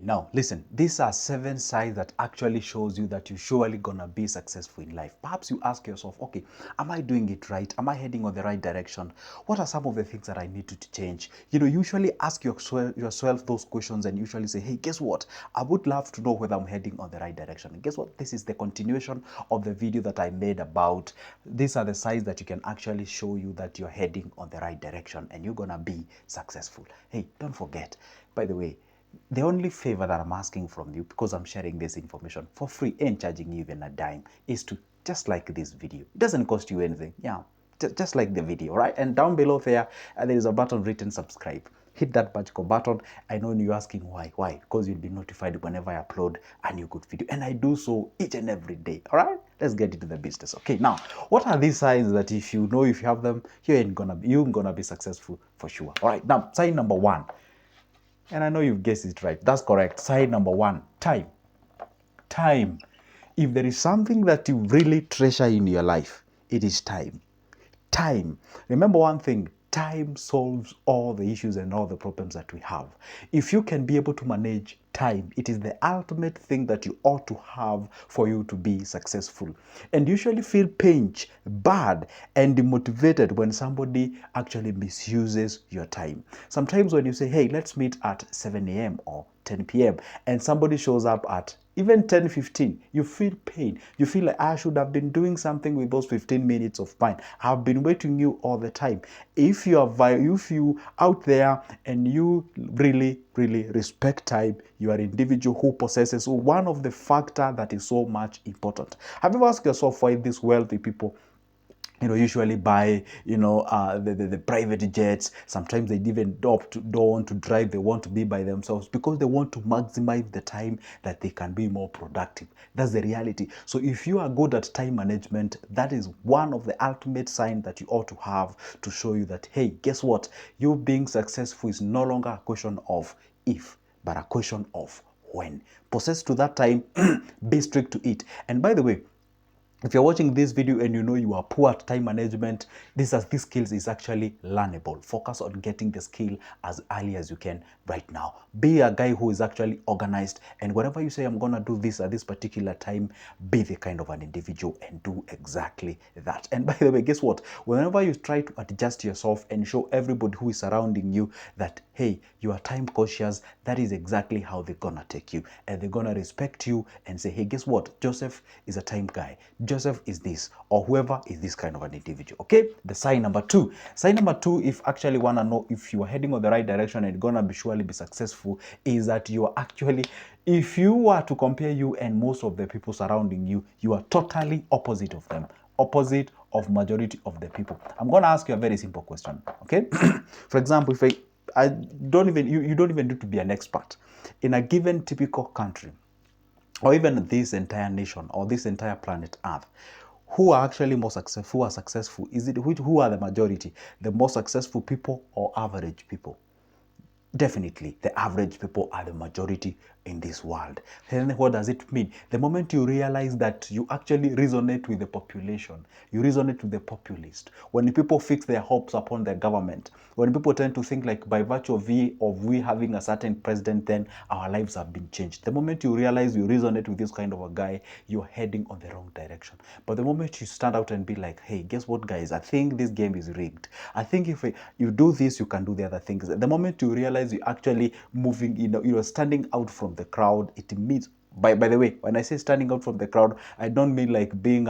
now listen, these are 7 signs that actually shows you that you're surely gonna be successful in life. Perhaps you ask yourself, okay, am I doing it right? Am I heading on the right direction? What are some of the things that I need to change? You know, usually ask yourself those questions and usually say, hey, guess what? I would love to know whether I'm heading on the right direction. And guess what? This is the continuation of the video that I made about these are the signs that you can actually show you that you're heading on the right direction and you're gonna be successful. Hey, don't forget, by the way, the only favor that I'm asking from you, because I'm sharing this information for free and charging you even a dime, is to just like this video. It doesn't cost you anything. Yeah, just like the video, right? And down below there is a button written subscribe. Hit that magical button. I know you're asking why. Because you'll be notified whenever I upload a new good video, and I do so each and every day. All right, let's get into the business. Okay, now what are these signs that if you have them, you're gonna be successful for sure? All right, now sign number 1. And I know you've guessed it right. That's correct. Sign number 1, time. Time. If there is something that you really treasure in your life, it is time. Time. Remember one thing, time solves all the issues and all the problems that we have. If you can be able to manage time, it is the ultimate thing that you ought to have for you to be successful. And usually feel pinch, bad, and demotivated when somebody actually misuses your time. Sometimes when you say, hey, let's meet at 7 a.m. or 10 p.m. and somebody shows up at even 10:15, you feel pain. You feel like I should have been doing something with those 15 minutes of mine. I've been waiting you all the time. If you out there and you really respect time, you are an individual who possesses one of the factor that is so much important. Have you ever asked yourself why these wealthy people usually buy, the private jets? Sometimes they even don't want to drive. They want to be by themselves because they want to maximize the time that they can be more productive. That's the reality. So if you are good at time management, that is one of the ultimate signs that you ought to have to show you that, hey, guess what? You being successful is no longer a question of if, but a question of when. Possess to that time, be strict to it. And by the way, if you're watching this video and you know you are poor at time management, these skills is actually learnable. Focus on getting the skill as early as you can right now. Be a guy who is actually organized, and whatever you say, I'm gonna do this at this particular time, be the kind of an individual and do exactly that. And by the way, guess what? Whenever you try to adjust yourself and show everybody who is surrounding you that, hey, you are time cautious, that is exactly how they're gonna take you, and they're gonna respect you and say, hey, guess what? Joseph is a time guy. Joseph is this, or whoever is this kind of an individual. Okay, the sign number 2. Sign number 2, if actually want to know if you are heading on the right direction and gonna surely be successful, is that you are actually, if you were to compare you and most of the people surrounding you, you are totally opposite of them, opposite of majority of the people. I'm gonna ask you a very simple question. Okay, for example, if I don't even you don't even need to be an expert in a given typical country, or even this entire nation or this entire planet Earth, who are actually more successful? Who are successful? Is it who are the majority? The most successful people or average people? Definitely, the average people are the majority in this world. Then what does it mean? The moment you realize that you actually resonate with the population, you resonate with the populist. When people fix their hopes upon the government, when people tend to think like by virtue of we having a certain president, then our lives have been changed. The moment you realize you resonate with this kind of a guy, you're heading on the wrong direction. But the moment you stand out and be like, hey, guess what, guys? I think this game is rigged. I think if you do this, you can do the other things. The moment you realize you're actually moving, you're standing out from the crowd, it means, by the way, when I say standing out from the crowd, I don't mean like being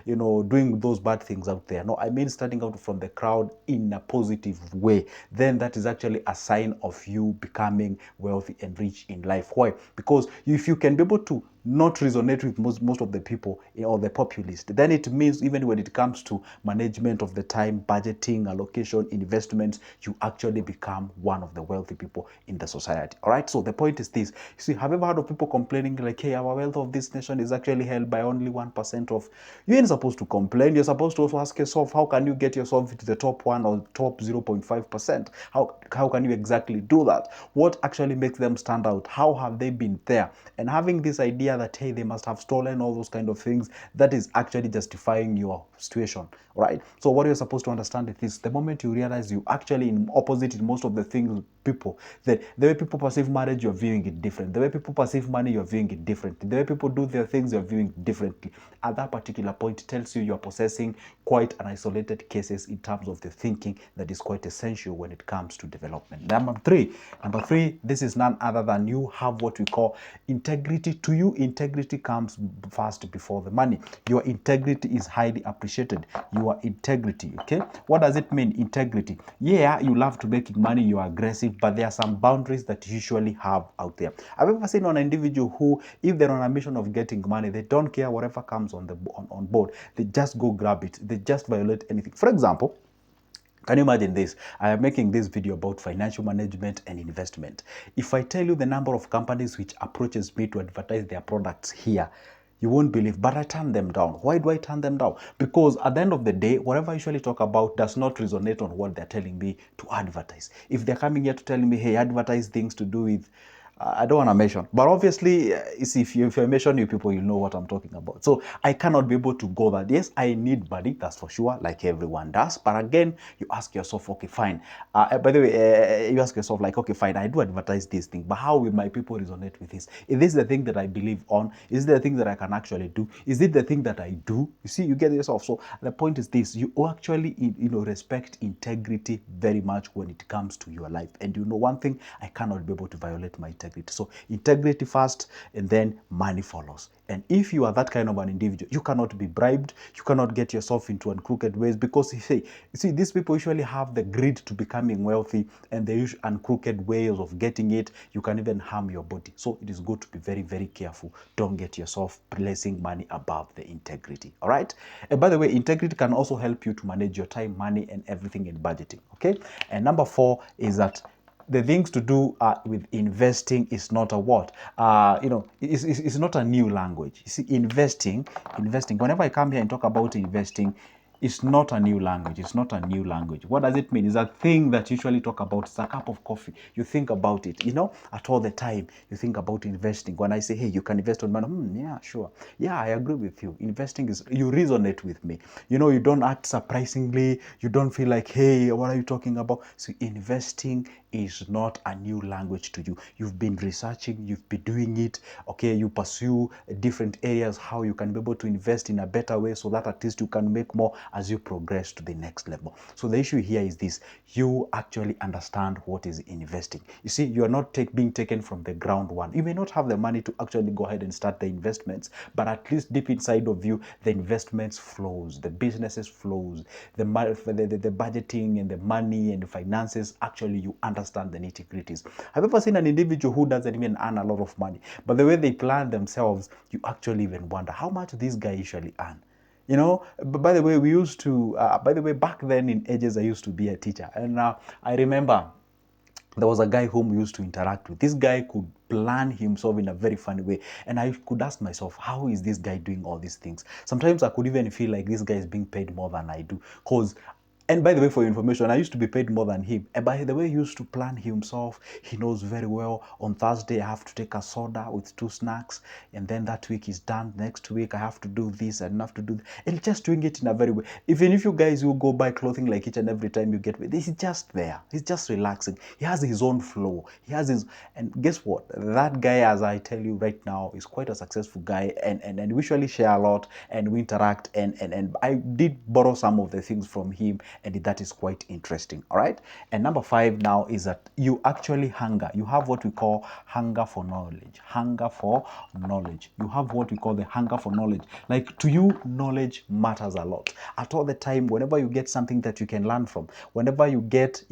doing those bad things out there. No, I mean standing out from the crowd in a positive way. Then that is actually a sign of you becoming wealthy and rich in life. Why? Because if you can be able to not resonate with most of the people or the populist, then it means even when it comes to management of the time, budgeting, allocation, investments, you actually become one of the wealthy people in the society. All right, so the point is this. You see, have you ever heard of people complaining like, hey, our wealth of this nation is actually held by only 1% of? You ain't supposed to complain. You're supposed to also ask yourself, how can you get yourself to the top 1 or top 0.5%? How can you exactly do that? What actually makes them stand out? How have they been there? And having this idea that, hey, they must have stolen all those kind of things, that is actually justifying your situation, right? So what you're supposed to understand is this: the moment you realize you actually in opposite in most of the things people, the way people perceive marriage, you're viewing it different. The way people perceive money, you're viewing it differently. The way people do their things, you're viewing it differently. At that particular point, tells you you're possessing quite an isolated cases in terms of the thinking that is quite essential when it comes to development. Number three, this is none other than you have what we call integrity. To you, integrity comes first before the money. Your integrity is highly appreciated. Your integrity, okay? What does it mean, integrity? Yeah, you love to make money, you are aggressive, but there are some boundaries that you usually have out there. I've ever seen an individual who, if they're on a mission of getting money, they don't care whatever comes on board. They just go grab it. They just violate anything. For example, can you imagine this? I am making this video about financial management and investment. If I tell you the number of companies which approaches me to advertise their products here, you won't believe, but I turn them down. Why do I turn them down? Because at the end of the day, whatever I usually talk about does not resonate on what they're telling me to advertise. If they're coming here to tell me, hey, advertise things to do with I don't want to mention, but obviously, if I mention you people, you know what I'm talking about. So I cannot be able to go that. Yes, I need money, that's for sure, like everyone does. But again, you ask yourself, okay, fine. By the way, you ask yourself, like, okay, fine, I do advertise this thing, but how will my people resonate with this? Is this the thing that I believe on? Is it the thing that I can actually do? Is it the thing that I do? You see, you get yourself. So the point is this: you actually, respect integrity very much when it comes to your life. And you know one thing, I cannot be able to violate my integrity. So integrity first, and then money follows. And if you are that kind of an individual, you cannot be bribed, you cannot get yourself into uncrooked ways, because you see, these people usually have the greed to becoming wealthy, and they use uncrooked ways of getting it. You can even harm your body. So it is good to be very, very careful. Don't get yourself placing money above the integrity. All right. And by the way, integrity can also help you to manage your time, money, and everything in budgeting. Okay. And number 4 is that the things to do with investing is not a what? It's not a new language. You see, investing, whenever I come here and talk about investing, it's not a new language. It's not a new language. What does it mean? It's a thing that you usually talk about. It's a cup of coffee. You think about it, at all the time. You think about investing. When I say, hey, you can invest on money, yeah, sure. Yeah, I agree with you. Investing is, you resonate with me. You don't act surprisingly. You don't feel like, hey, what are you talking about? So investing is not a new language to you. You've been researching, you've been doing it, okay? You pursue different areas, how you can be able to invest in a better way so that at least you can make more as you progress to the next level. So the issue here is this: you actually understand what is investing. You see, you are not being taken from the ground one. You may not have the money to actually go ahead and start the investments, but at least deep inside of you, the investments flows, the businesses flows, the budgeting and the money and the finances, actually you understand the nitty-gritties. Have you ever seen an individual who doesn't even earn a lot of money, but the way they plan themselves, you actually even wonder how much this guy usually earn? By the way, we used to, back then in ages, I used to be a teacher. And I remember there was a guy whom we used to interact with. This guy could plan himself in a very funny way. And I could ask myself, how is this guy doing all these things? Sometimes I could even feel like this guy is being paid more than I do. And by the way, for your information, I used to be paid more than him. And by the way, he used to plan himself. He knows very well. On Thursday, I have to take a soda with 2 snacks. And then that week is done. Next week, I have to do this and have to do that. And just doing it in a very way. Even if you guys will go buy clothing like each and every time you get, he's just there. He's just relaxing. He has his own flow. He has his, and guess what? That guy, as I tell you right now, is quite a successful guy. And we usually share a lot and we interact. And I did borrow some of the things from him. And that is quite interesting. All right. And number 5 now is that you actually hunger. You have what we call hunger for knowledge. Hunger for knowledge. You have what we call the hunger for knowledge. Like, to you, knowledge matters a lot. At all the time, whenever you get something that you can learn from, whenever you get,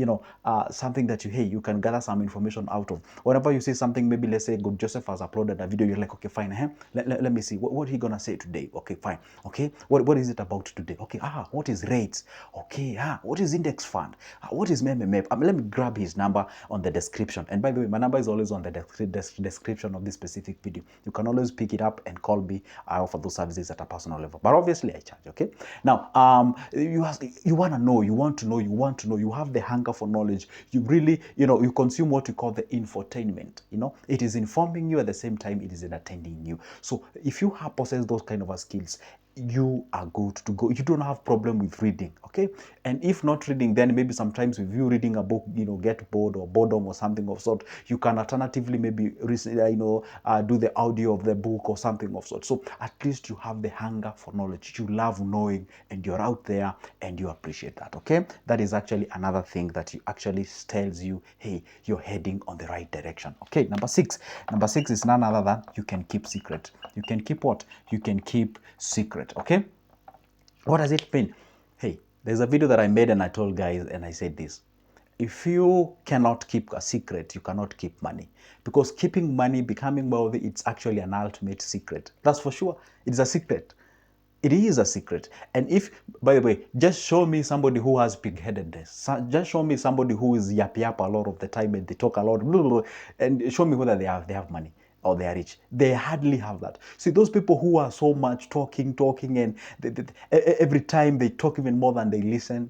something that you can gather some information out of, whenever you see something, maybe let's say Good Joseph has uploaded a video, you're like, okay, fine. Let me see. What he gonna say today? Okay, fine. Okay. What is it about today? Okay. What is rates? Okay. What is index fund? What is meme? Let me grab his number on the description. And by the way, my number is always on the description of this specific video. You can always pick it up and call me. I offer those services at a personal level, but obviously I charge. Okay. Now, you want to know, you have the hunger for knowledge. You really, you consume what we call the infotainment. It is informing you, at the same time it is entertaining you. So if you have possessed those kind of skills, you are good to go. You don't have problem with reading, okay? And if not reading, then maybe sometimes if you reading a book, get bored or boredom or something of sort, you can alternatively maybe do the audio of the book or something of sort. So at least you have the hunger for knowledge. You love knowing, and you're out there and you appreciate that, okay? That is actually another thing that you actually tells you, hey, you're heading on the right direction. Okay, number six is none other than you can keep secret. You can keep what? You can keep secret. Okay, what does it mean? Hey, there's a video that I made and I told guys and I said this: if you cannot keep a secret, you cannot keep money, because keeping money, becoming wealthy, it's actually an ultimate secret. That's for sure. It's a secret. It is a secret. And if, by the way, just show me somebody who has pig-headedness. Just show me somebody who is yap a lot of the time and they talk a lot, blah, blah, blah, and show me whether they have money or they are rich. They hardly have that. See, those people who are so much talking, and every time they talk even more than they listen,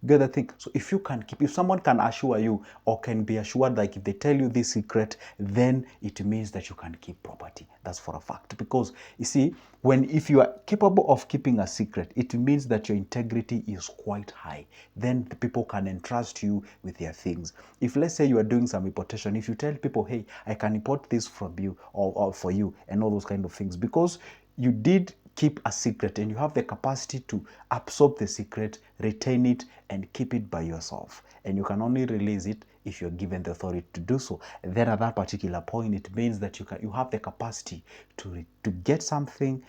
get the thing. So if you can keep, if someone can assure you or can be assured, like if they tell you this secret, then it means that you can keep property. That's for a fact. Because you see, if you are capable of keeping a secret, it means that your integrity is quite high. Then the people can entrust you with their things. If, let's say, you are doing some importation, if you tell people, hey, I can import this from you or for you and all those kind of things, because you did keep a secret and you have the capacity to absorb the secret, retain it, and keep it by yourself. And you can only release it if you're given the authority to do so. And then at that particular point, it means that you have the capacity to get something,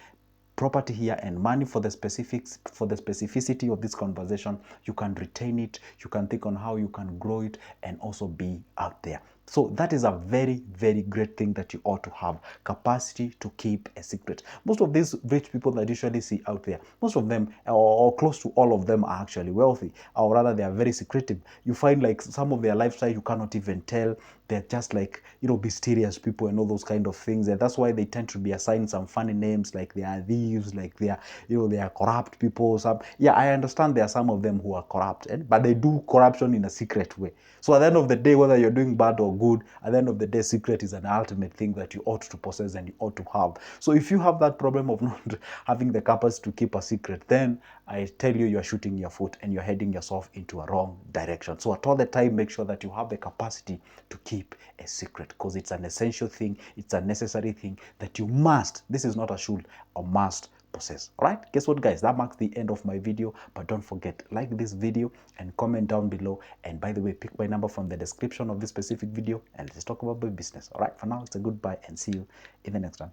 property here and money, for the specificity of this conversation. You can retain it, you can think on how you can grow it and also be out there. So that is a very, very great thing that you ought to have: capacity to keep a secret. Most of these rich people that you usually see out there, most of them, or close to all of them, are actually wealthy, or rather they are very secretive. You find like some of their lifestyle you cannot even tell. They're just like, mysterious people and all those kind of things. And that's why they tend to be assigned some funny names, like they are thieves, like they are, they are corrupt people. Yeah, I understand there are some of them who are corrupt, but they do corruption in a secret way. So at the end of the day, whether you're doing bad or good, at the end of the day, secret is an ultimate thing that you ought to possess and you ought to have. So if you have that problem of not having the capacity to keep a secret, then I tell you, you're shooting your foot and you're heading yourself into a wrong direction. So at all the time, make sure that you have the capacity to keep a secret, because it's an essential thing, it's a necessary thing that you must, this is not a should, or must possess. All right, guess what, guys? That marks the end of my video. But don't forget, like this video and comment down below. And by the way, pick my number from the description of this specific video and let's talk about business. All right, for now, it's a goodbye and see you in the next one.